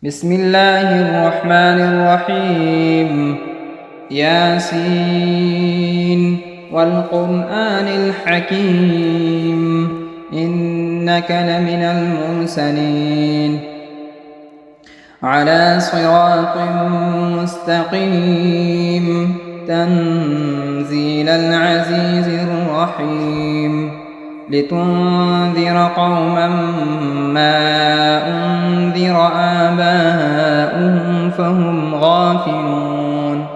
بسم الله الرحمن الرحيم. ياسين والقرآن الحكيم إنك لمن المرسلين على صراط مستقيم تنزيل العزيز الرحيم لتنذر قوما ما أنذر آباؤهم فهم غافلون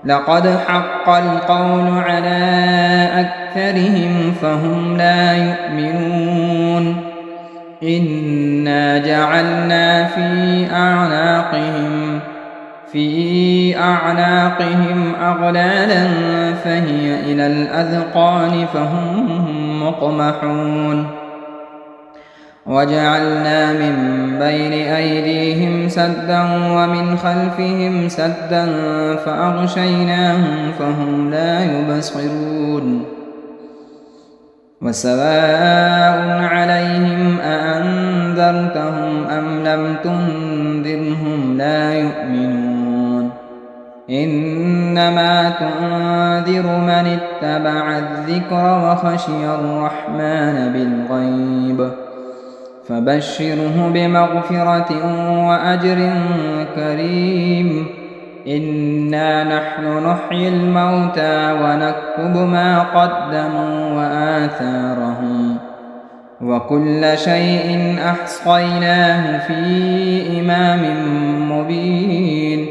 لقد حق القول على أكثرهم فهم لا يؤمنون إنا جعلنا في أعناقهم أغلالا فهي إلى الأذقان فهم مقمحون وجعلنا من بين أيديهم سدا ومن خلفهم سدا فأغشيناهم فهم لا يبصرون وسواء عليهم أأنذرتهم أم لم تنذرهم لا يؤمنون إنما تنذر من اتبع الذكر وخشي الرحمن بالغيب فبشره بمغفرة وأجر كريم إنا نحن نحيي الموتى ونكتب ما قدموا وآثارهم وكل شيء أحصيناه في إمام مبين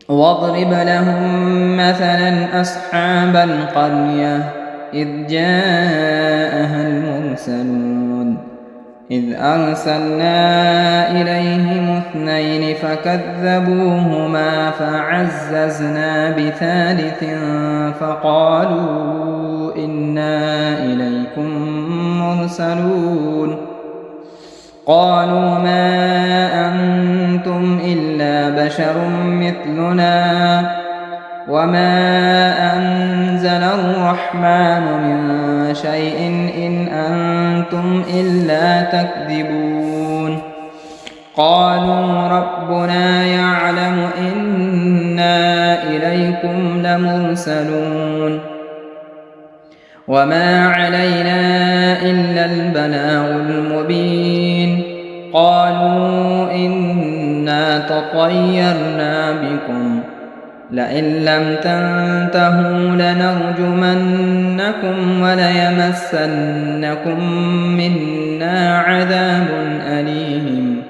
واضرب لهم مثلا أصحاب القرية إذ جاءها المرسلون إذ أرسلنا إليهم 2 فكذبوهما فعززنا بثالث فقالوا إنا إليكم مرسلون قالوا ما أنتم إلا بشر مثلنا وما أنزل الرحمن من شيء إن أنتم إلا تكذبون قالوا ربنا يعلم إنا إليكم لمرسلون وما علينا إلا البلاغ المبين قالوا إنا تطيرنا بكم لئن لم تنتهوا لنرجمنكم وليمسنكم منا عذاب أليم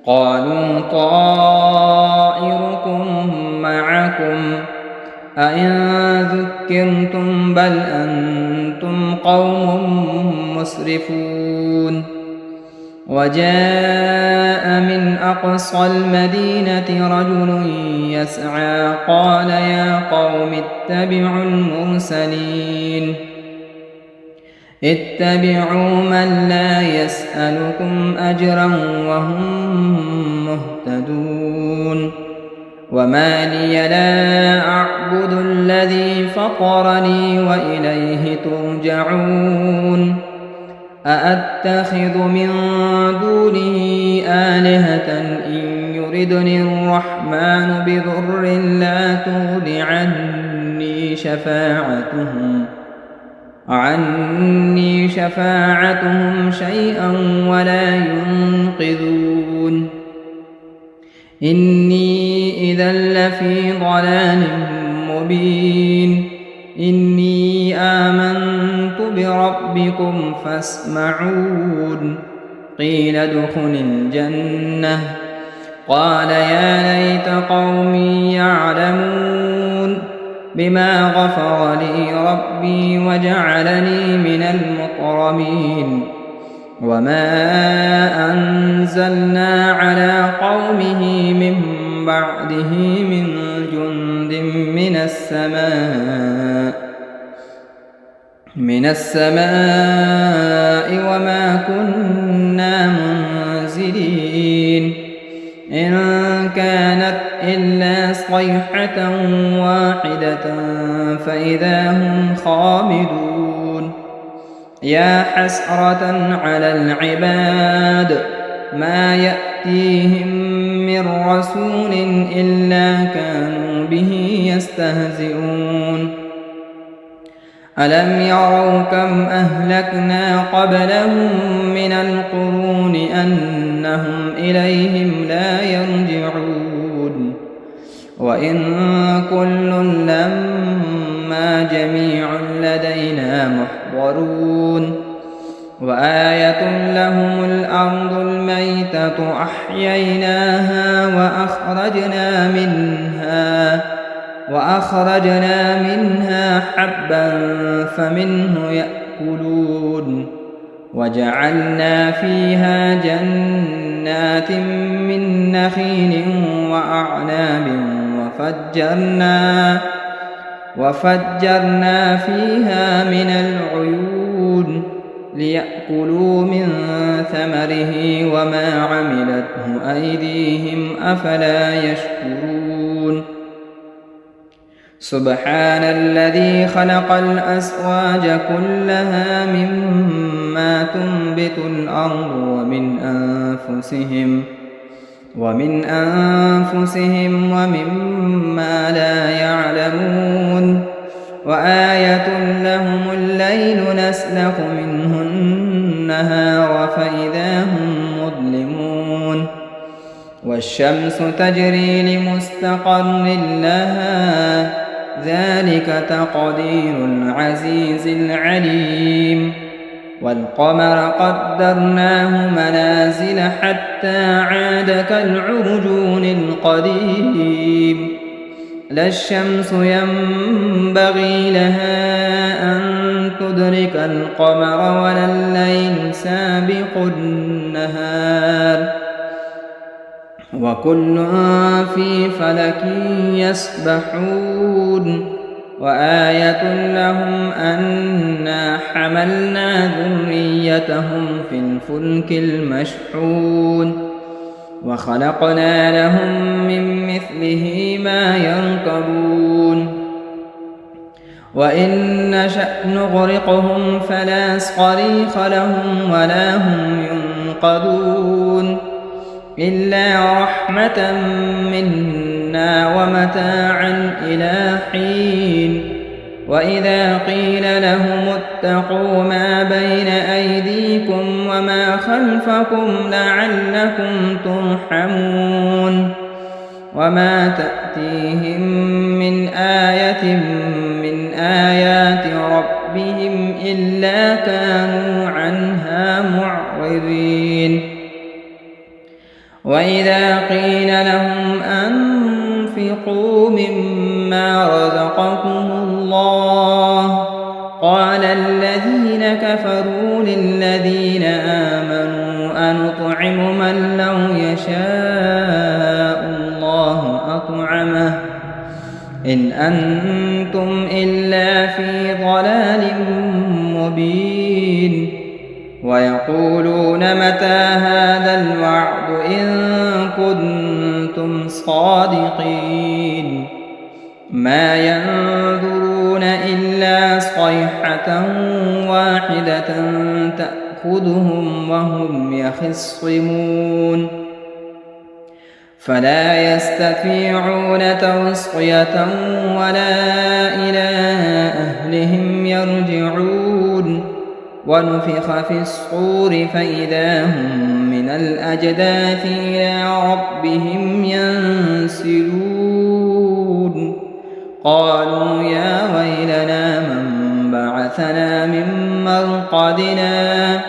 قالوا طائركم معكم أئن ذكرتم بل أنتم قوم مسرفون وجاء من أقصى المدينة رجل يسعى قال يا قوم اتبعوا المرسلين اتبعوا من لا يسألكم أجرا وهم مهتدون وما لي لا أعبد الذي فطرني وإليه ترجعون أأتخذ من دونه آلهة إن يردني الرحمن بضر لا تغن عني شفاعتهم شيئا ولا ينقذون إني إذا لفي ضلال مبين إني آمنت بربكم فاسمعون قيل ادخل الجنة قال يا ليت قومي يعلمون بما غفر لي ربي وجعلني من المكرمين وما أنزلنا على قومه من بعده من جند من السماء وما كنا منزلين إن كانت إلا صيحة واحدة فإذا هم خامدون يا حسرة على العباد ما يأتون يأتيهم من رسول إلا كانوا به يستهزئون ألم يروا كم أهلكنا قبلهم من القرون أنهم إليهم لا يرجعون وإن كل لما جميع لدينا محضرون وآية لهم الأرض الميتة أحييناها وأخرجنا منها حبا فمنه يأكلون وجعلنا فيها جنات من نخيل وأعناب وفجرنا فيها من العيون ليأكلوا من ثمره وما عملته أيديهم أفلا يشكرون سبحان الذي خلق الأزواج كلها مما تنبت الأرض ومن أنفسهم ومما لا يعلمون وآية لهم الليل نسلخ منه النهار فإذا هم مظلمون والشمس تجري لمستقر لها ذلك تقدير العزيز العليم والقمر قدرناه منازل حتى عاد كالعرجون القديم لا الشمس ينبغي لها أن تدرك القمر ولا الليل سابق النهار وكل في فلك يسبحون وآية لهم أنا حملنا ذريتهم في الفلك المشحون وخلقنا لهم من مثله ما يركبون وإن نشأ نغرقهم فلا صريخ لهم ولا هم ينقذون إلا رحمة منا ومتاعا إلى حين وإذا قيل لهم اتقوا ما بين أيديكم وما خلفكم لعلكم ترحمون وما تأتيهم من آية من آيات ربهم إلا كانوا عنها معرضين وإذا قيل لهم أنفقوا مما رزقكم الله قال الذين كفروا للذين آمنوا أنطعم من لو يشاء الله أطعمه إن أنتم إلا في ضلال مبين ويقولون متى هذا الوعد إن كنتم صادقين ما ينظرون إلا صيحة واحدة تأخذهم وهم يخصمون فلا يستطيعون توصية ولا إلى أهلهم يرجعون ونفخ في الصور فإذا هم من الأجداث إلى ربهم ينسلون قالوا يا ويلنا من بعثنا من مرقدنا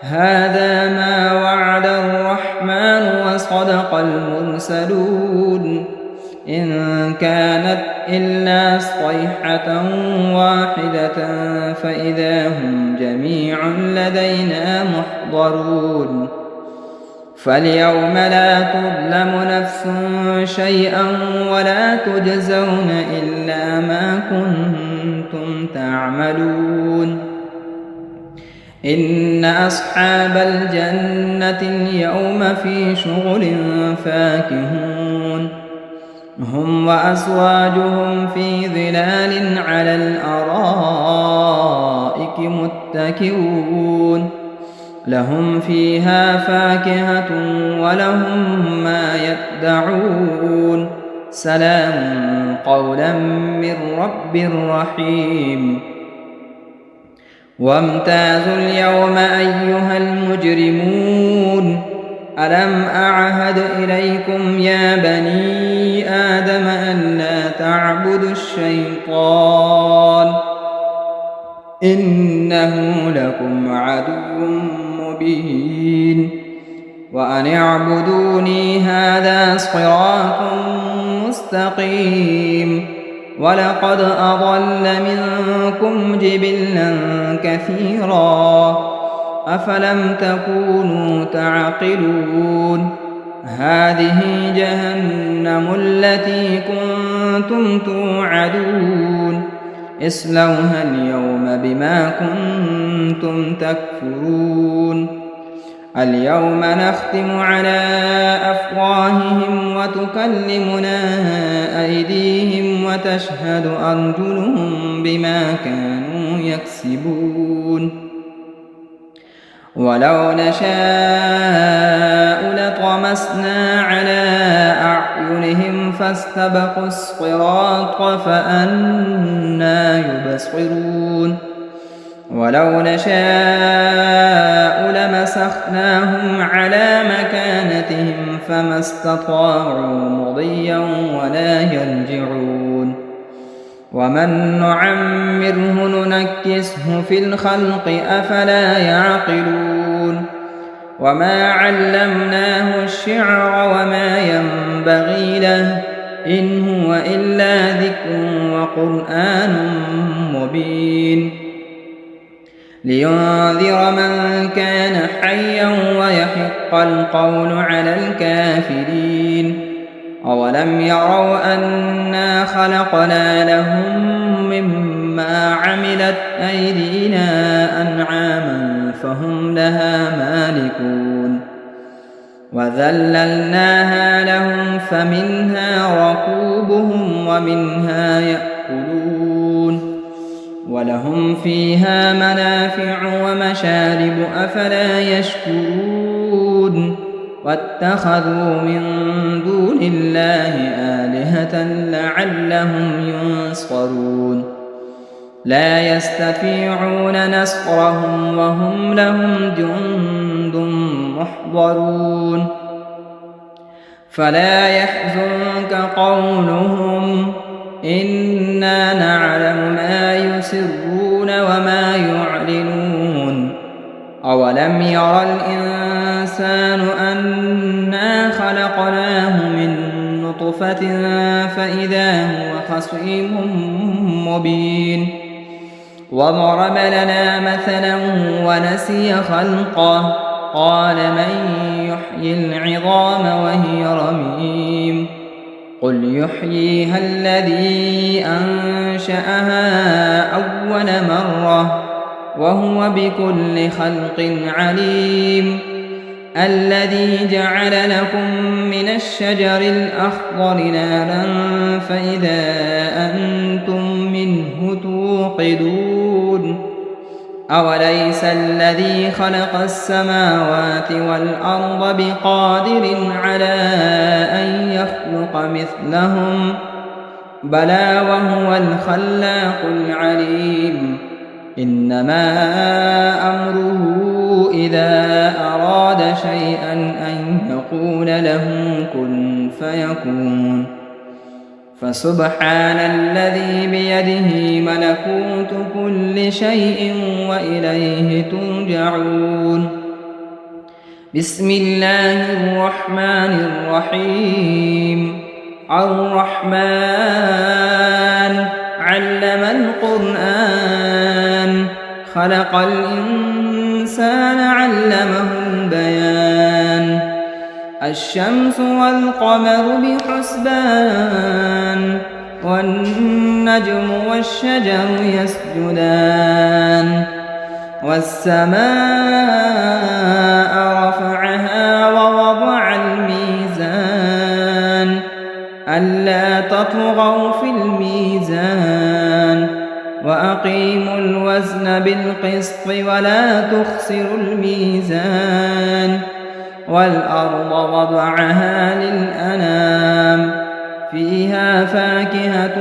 هذا ما وعد الرحمن وصدق المرسلون إن كانت إلا صيحة واحدة فإذا هم جميع لدينا محضرون فاليوم لا تظلم نفس شيئا ولا تجزون إلا ما كنتم تعملون إن أصحاب الجنة اليوم في شغل فاكهون هم وأزواجهم في ظلال على الأرائك متكئون لهم فيها فاكهة ولهم ما يدعون سلام قولا من رب رحيم وامتازوا اليوم أيها المجرمون ألم أعهد إليكم يا بني آدم ألا تعبدوا الشيطان إنه لكم عدو مبين وأن اعبدوني هذا صراط مستقيم ولقد أضل منكم جبلا كثيرا أفلم تكونوا تعقلون هذه جهنم التي كنتم توعدون اصلوها اليوم بما كنتم تكفرون اليوم نختم على أفواههم وتكلمنا أيديهم وتشهد أرجلهم بما كانوا يكسبون ولو نشاء لطمسنا على أعينهم فاستبقوا الصراط فأنى يبصرون ولو نشاء لمسخناهم على مكانتهم فما استطاعوا مضيا ولا يرجعون ومن نعمره ننكسه في الخلق أفلا يعقلون وما علمناه الشعر وما ينبغي له إن هو إلا ذكر وقرآن مبين لينذر من كان حيا ويحق القول على الكافرين أولم يروا أنا خلقنا لهم مما عملت أيدينا أنعاما فهم لها مالكون وذللناها لهم فمنها ركوبهم ومنها يأكلون ولهم فيها منافع ومشارب أفلا يشكرون واتخذوا من دون الله آلهة لعلهم ينصرون لا يستطيعون نصرهم وهم لهم جند محضرون فلا يحزنك قولهم إنا نعلم ما يسرون وما يعلنون أولم ير الإنسان أنا خلقناه من نطفة فإذا هو خصيم مبين وضرب لنا مثلا ونسي خلقه قال من يحيي العظام وهي رميم قل يحييها الذي أنشأها أول مرة وهو بكل خلق عليم الذي جعل لكم من الشجر الأخضر نارا فإذا أنتم منه توقدون أوليس الذي خلق السماوات والأرض بقادر على أن يخلق مثلهم بلى وهو الخلاق العليم إنما أمره إذا أراد شيئا أن يقول له كن فيكون فسبحان الذي بيده ملكوت كل شيء وإليه ترجعون بسم الله الرحمن الرحيم الرحمن علم القرآن خلق الإنسان علمه البيان الشمس والقمر بحسبان والنجم والشجر يسجدان والسماء رفعها ووضع الميزان ألا تطغوا في الميزان وأقيموا الوزن بالقسط ولا تخسروا الميزان والأرض وضعها للأنام فيها فاكهة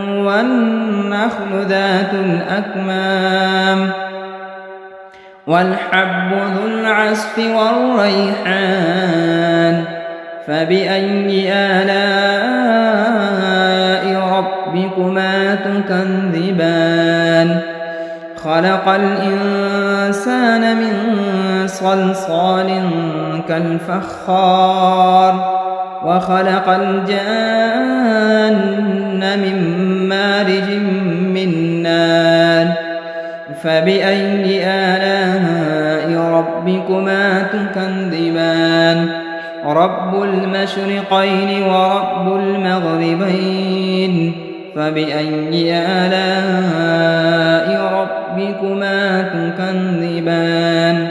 والنخل ذات الأكمام والحب ذو العصف والريحان فبأي آلاء ربكما تكذبان خلق الإنسان من صلصال كالفخار وخلق الجان من مارج من نار فبأي آلاء ربكما تكذبان رب المشرقين ورب المغربين فبأي آلاء ربكما تكذبان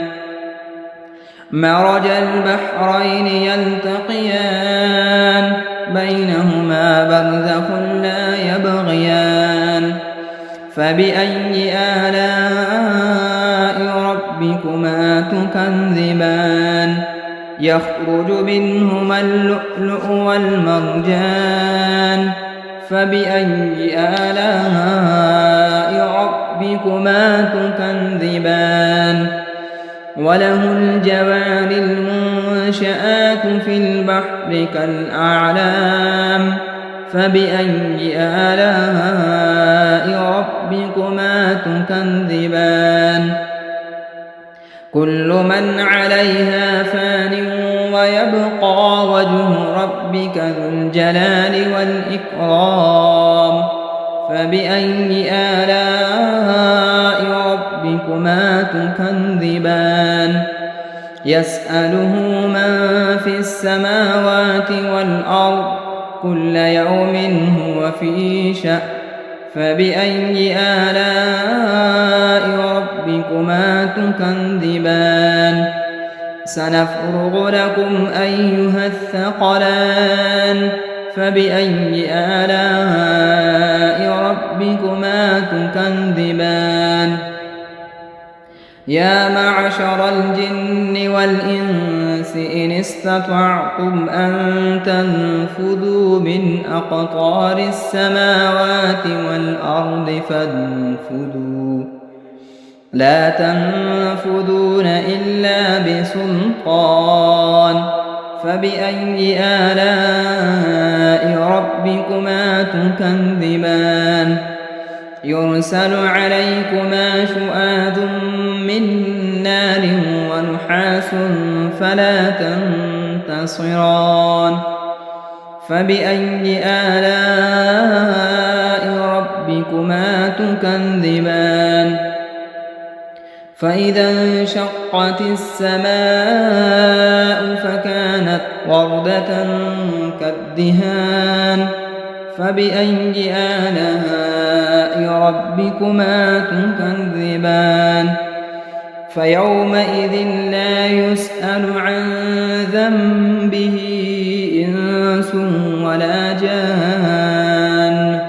مرج البحرين يلتقيان بينهما برزخ لا يبغيان فبأي آلاء ربكما تكذبان يخرج منهما اللؤلؤ والمرجان فبأي آلاء ربكما تكذبان وله الجوار المنشآت في البحر كالأعلام فبأي آلاء ربكما تكذبان كل من عليها فان ويبقى وجه ربك ذو الجلال والإكرام فبأي آلاء ربكما تكذبان يسأله من في السماوات والأرض كل يوم هو في شأن فبأي آلاء ربكما تكذبان سنفرغ لكم أيها الثقلان فبأي آلاء ربكما تكذبان يا معشر الجن والإنس إن استطعتم أن تنفذوا من أقطار السماوات والأرض فانفذوا لا تنفذون إلا بسلطان فبأي آلاء ربكما تكذبان يرسل عليكما شؤاد من نار ونحاس فلا تنتصران فبأي آلاء ربكما تكذبان فإذا انشقت السماء فكانت وردة كالدهان فبأي آلاء ربكما تكذبان فيومئذ لا يسأل عن ذنبه إنس ولا جان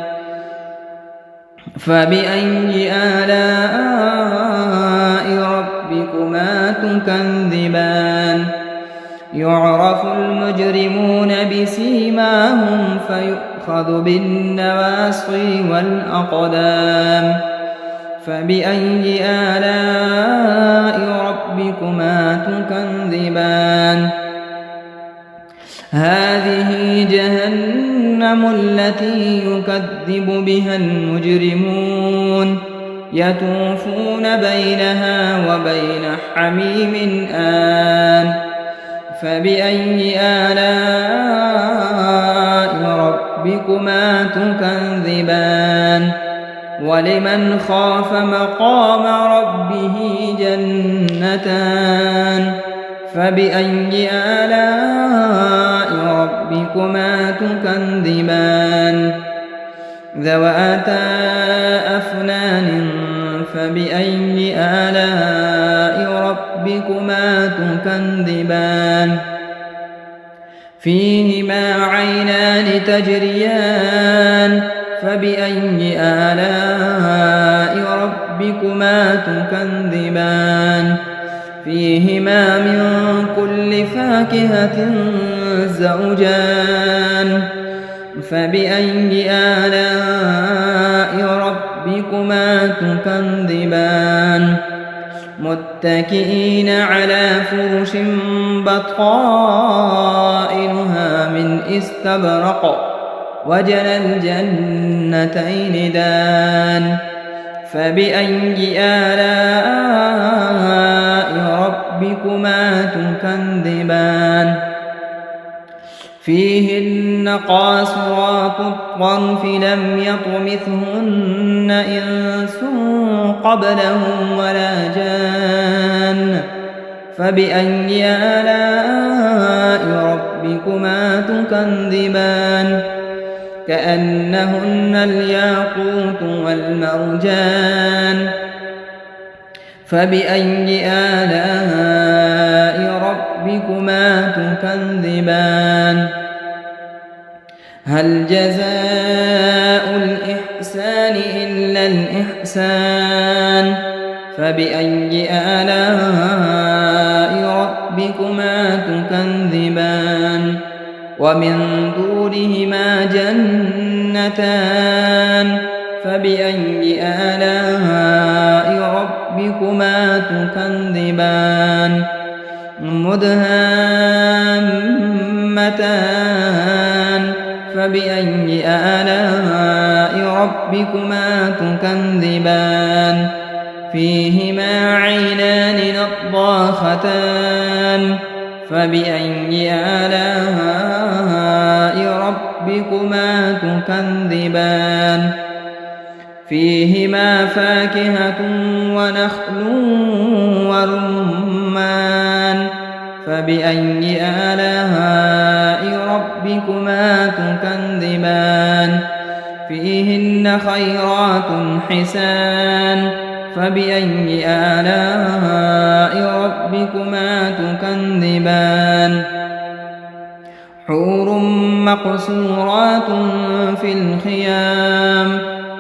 فبأي آلاء ربكما تكذبان يعرف المجرمون بسيماهم فيؤخذ بالنواصي والأقدام فبأي آلاء ربكما تكذبان هذه جهنم التي يكذب بها المجرمون يطوفون بينها وبين حميم آن فبأي آلاء ربكما تكذبان ولمن خاف مقام ربه جنتان فبأي آلاء ربكما تكذبان ذواتا أفنان فبأي آلاء ربكما تكذبان فيهما عينان تجريان فبأي آلاء ربكما تكذبان فيهما من كل فاكهة زوجان فبأي آلاء ربكما تكذبان متكئين على فرش بطائنها من استبرق وجنى الجنتين دان فبأي آلاء ربكما تكذبان فيهن قاصرات الطرف لم يطمثهن إنس قبلهم ولا جان فبأي آلاء ربكما تكذبان كأنهن الياقوت والمرجان فبأي آلاء ربكما تكذبان هل جزاء الإحسان إلا الإحسان فبأي آلاء ربكما تكذبان ومن دونهما جنتان فبأي آلاء ربكما تكذبان مدهامتان فبأي آلاء ربكما تكذبان فيهما عينان نضاختان فبأي آلاء ربكما تكذبان فيهما فاكهة ونخل ورمان فبأي آلاء ربكما تكذبان فيهن خيرات حسان فبأي آلاء ربكما تكذبان حور مقصورات في الخيام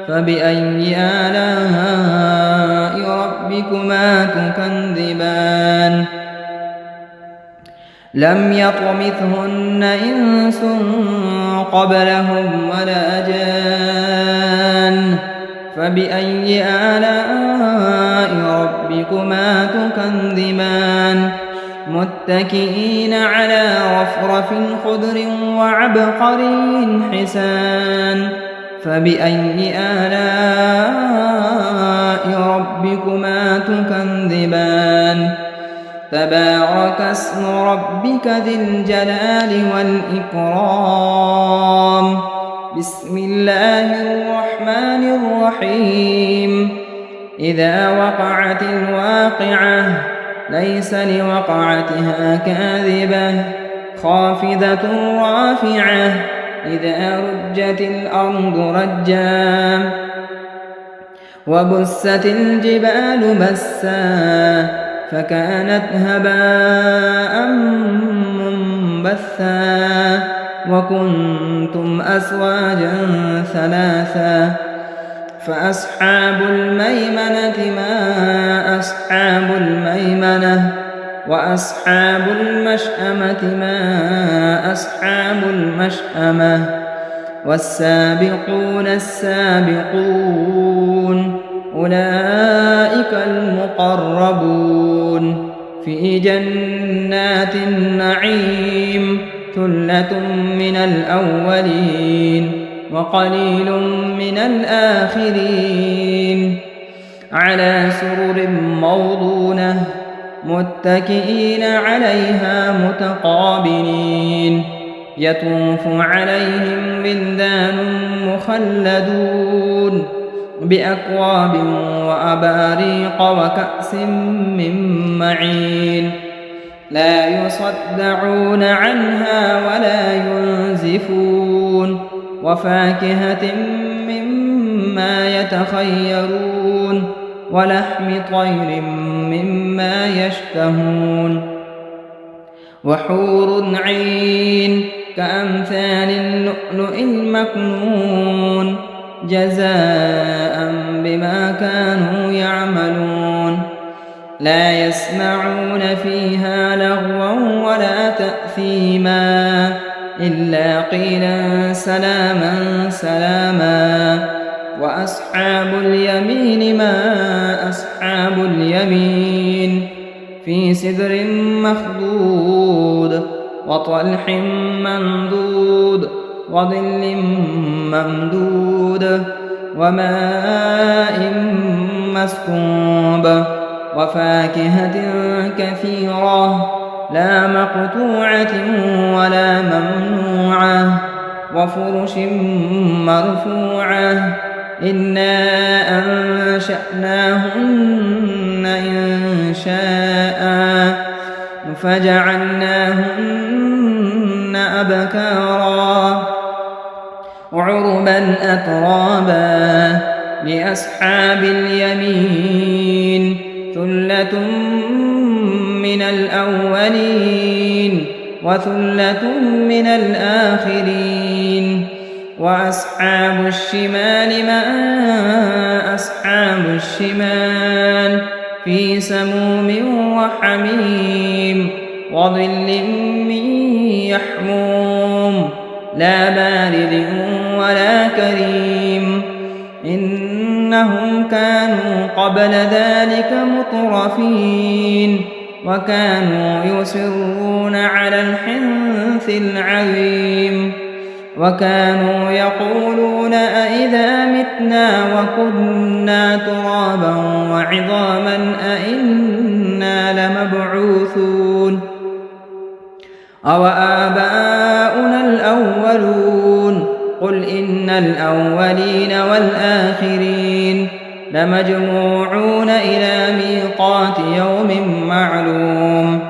فبأي آلاء ربكما تكذبان لم يطمثهن إنس قبلهم ولا جان فبأي آلاء ربكما تكذبان متكئين على رفرف خضر وعبقري حسان فبأي آلاء ربكما تكذبان تبارك اسم ربك ذي الجلال والإكرام بسم الله الرحمن الرحيم إذا وقعت الواقعة ليس لوقعتها كاذبة خافضة رافعة إذا رجت الأرض رجا وبست الجبال بسا فكانت هباء منبثا وكنتم أزواجا ثلاثا فأصحاب الميمنة ما أصحاب الميمنة وأصحاب المشأمة ما أصحاب المشأمة والسابقون السابقون أولئك المقربون في جنات النعيم ثلة من الأولين وقليل من الآخرين على سرر موضونة متكئين عليها متقابلين يطوف عليهم ولدان مخلدون بأكواب وأباريق وكأس من معين لا يصدعون عنها ولا ينزفون وفاكهة مما يتخيرون ولحم طير مما يشتهون وحور عين كأمثال اللؤلؤ المكنون جزاء بما كانوا يعملون لا يسمعون فيها لغوا ولا تأثيما إلا قيلا سلاما سلاما. وأصحاب اليمين ما أصحاب اليمين في سدر مخضود وطلح ممدود وظل ممدود وماء مسكوب وفاكهة كثيرة لا مقطوعة ولا ممنوعة وفرش مرفوعة إنا أنشأناهن إنشاء فجعلناهن أبكارا عربا أترابا لأصحاب اليمين ثلة من الأولين وثلة من الآخرين. وأصحاب الشمال ما أصحاب الشمال في سموم وحميم وظل من يحموم لا بارد ولا كريم إنهم كانوا قبل ذلك مترفين وكانوا يصرون على الحنث العظيم وكانوا يقولون أئذا متنا وكنا ترابا وعظاما أئنا لمبعوثون أو آباؤنا الأولون قل إن الأولين والآخرين لمجموعون إلى ميقات يوم معلوم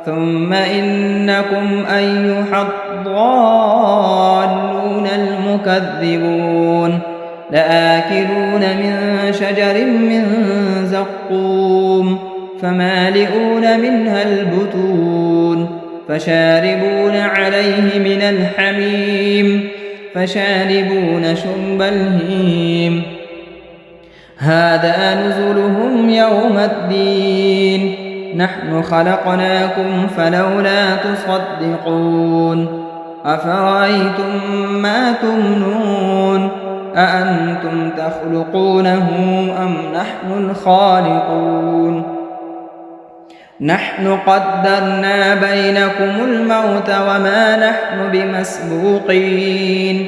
ثم إنكم أيها الضالون المكذبون لآكلون من شجر من زقوم فمالئون منها البطون فشاربون عليه من الحميم فشاربون شرب الهيم هذا نزلهم يوم الدين نحن خلقناكم فلولا تصدقون أفرأيتم ما تمنون أأنتم تخلقونه أم نحن الخالقون نحن قدرنا بينكم الموت وما نحن بمسبوقين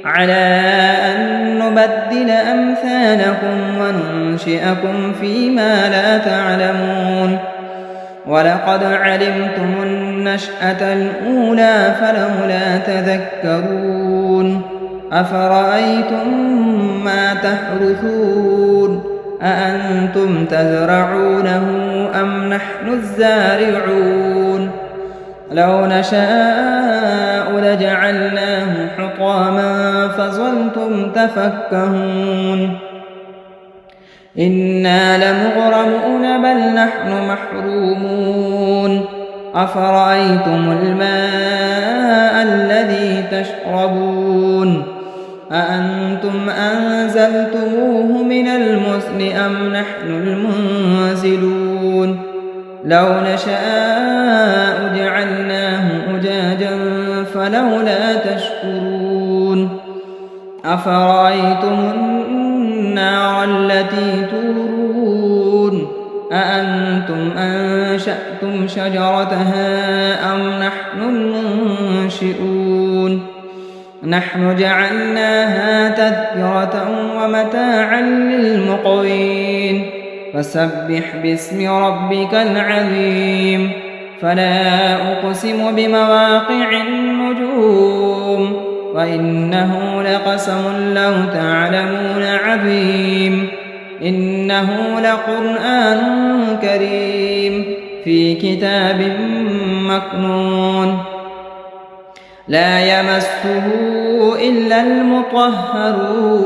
على أن نبدل أمثالكم وننشئكم فيما لا تعلمون ولقد علمتم النشأة الأولى فلولا تذكرون أفرأيتم ما تحرثون أأنتم تزرعونه أم نحن الزارعون لو نشاء لجعلناه حطاما فظلتم تفكهون إنا لمغرمون بل نحن محرومون أفرأيتم الماء الذي تشربون أأنتم أنزلتموه من المزن أم نحن المنزلون لو نشاء جعلناه أجاجا فلولا تشكرون أفرأيتم النار التي تورون أأنتم أنشأتم شجرتها أم نحن المنشئون نحن جعلناها تذكرة ومتاعا للمقوين فسبح باسم ربك العظيم فلا أقسم بمواقع النجوم وإنه لقسم لو تعلمون عظيم إنه لقرآن كريم في كتاب مكنون لا يمسه إلا المطهرون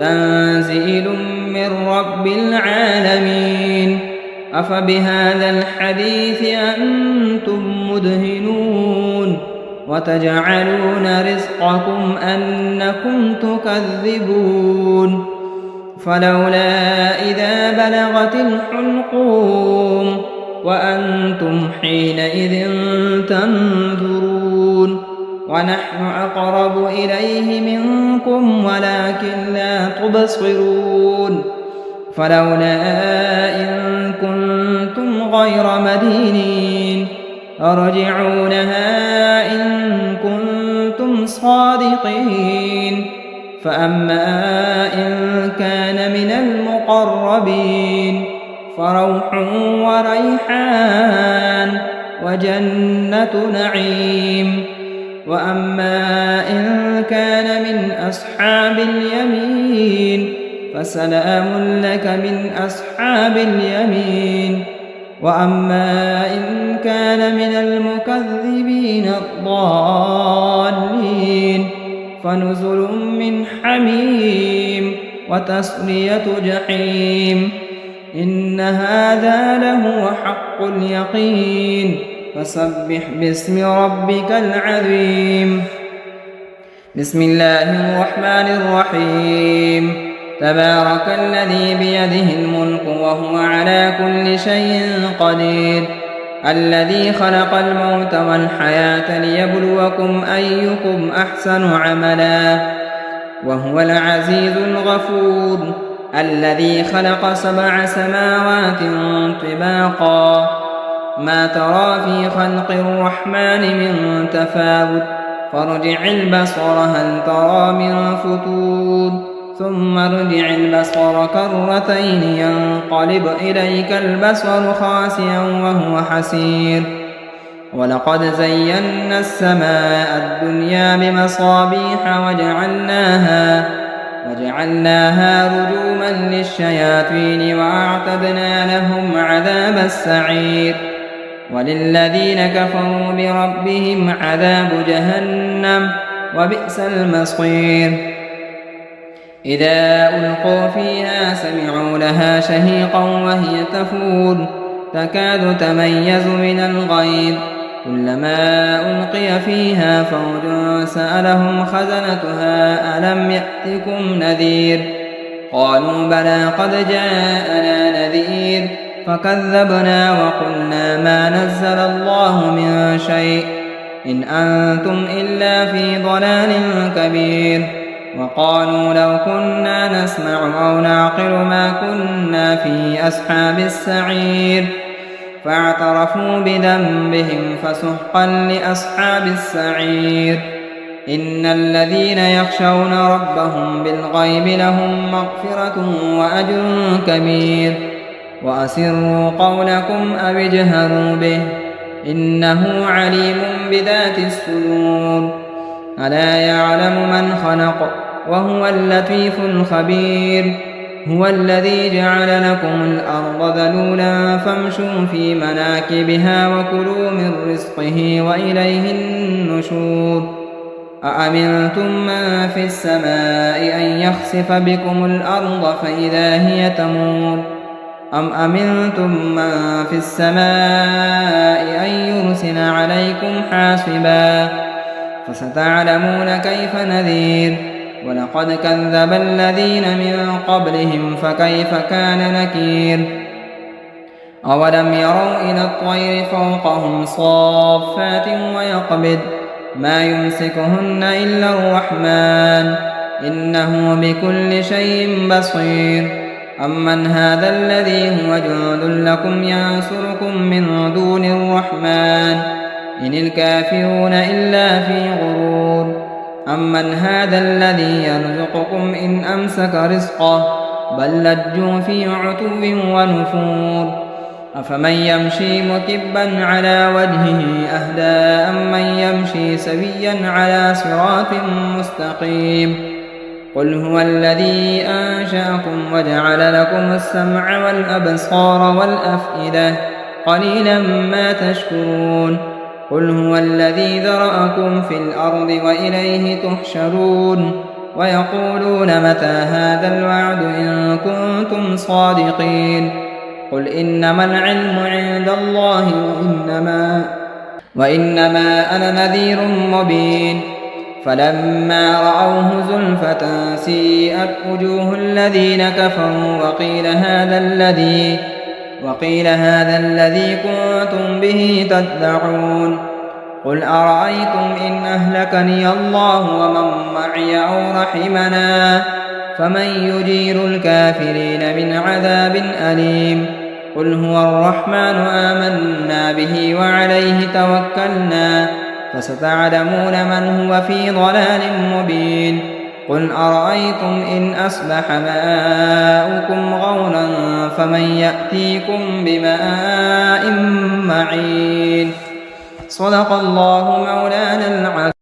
تنزيل من رب العالمين أفبهذا الحديث أنتم مدهنون وتجعلون رزقكم أنكم تكذبون فلولا إذا بلغت الحلقوم وأنتم حينئذ تنظرون ونحن أقرب إليه منكم ولكن لا تبصرون فلولا إن كنتم غير مدينين ارجعونها إن كنتم صادقين فأما إن كان من المقربين فروح وريحان وجنة نعيم وأما إن كان من أصحاب اليمين فسلام لك من أصحاب اليمين وأما إن كان من المكذبين الضالين فنزل من حميم وتصلية جحيم إن هذا لهو حق اليقين فسبح باسم ربك العظيم بسم الله الرحمن الرحيم تبارك الذي بيده الملك وهو على كل شيء قدير الذي خلق الموت والحياة ليبلوكم أيكم أحسن عملا وهو العزيز الغفور الذي خلق 7 سماوات طباقا ما ترى في خلق الرحمن من تفاوت فارجع البصر هل ترى من فتور ثم ارجع البصر كرتين ينقلب إليك البصر خاسئا وهو حسير ولقد زينا السماء الدنيا بمصابيح وجعلناها رجوما للشياطين وأعتدنا لهم عذاب السعير وللذين كفروا بربهم عذاب جهنم وبئس المصير إذا ألقوا فيها سمعوا لها شهيقا وهي تفور تكاد تميز من الغيظ كلما ألقي فيها فوج سألهم خزنتها ألم يأتكم نذير قالوا بلى قد جاءنا نذير فكذبنا وقلنا ما نزل الله من شيء إن أنتم إلا في ضلال كبير وقالوا لو كنا نسمع أو نعقل ما كنا في أصحاب السعير فاعترفوا بذنبهم فسحقا لأصحاب السعير إن الذين يخشون ربهم بالغيب لهم مغفرة وأجر كبير وأسروا قولكم أو اجهروا به إنه عليم بذات الصدور ألا يعلم من خلق وهو اللطيف الخبير هو الذي جعل لكم الأرض ذلولا فامشوا في مناكبها وكلوا من رزقه وإليه النشور أأمنتم من في السماء أن يخسف بكم الأرض فإذا هي تمور أم أمنتم من في السماء أن يرسل عليكم حاصبا فستعلمون كيف نذير ولقد كذب الذين من قبلهم فكيف كان نكير أولم يروا إلى الطير فوقهم صافات ويقبض ما يمسكهن إلا الرحمن إنه بكل شيء بصير أمن هذا الذي هو جند لكم ينصركم من دون الرحمن إن الكافرون إلا في غرور أمن هذا الذي يرزقكم إن أمسك رزقه بل لجوا في عتو ونفور أفمن يمشي مكبا على وجهه أهدى أمن يمشي سويا على صراط مستقيم قل هو الذي أنشأكم وجعل لكم السمع والأبصار والأفئدة قليلا ما تشكرون قل هو الذي ذرأكم في الأرض وإليه تحشرون ويقولون متى هذا الوعد إن كنتم صادقين قل إنما العلم عند الله وإنما أنا نذير مبين فلما رأوه زلفة سيئت وجوه الذين كفروا وقيل هذا الذي كنتم به تدعون قل أرأيتم إن أهلكني الله ومن معي أو رحمنا فمن يجير الكافرين من عذاب أليم قل هو الرحمن آمنا به وعليه توكلنا فستعلمون من هو في ضلال مبين قل أرأيتم إن أصبح ماؤكم غورا فمن يأتيكم بماء معين صدق الله مولانا العظيم.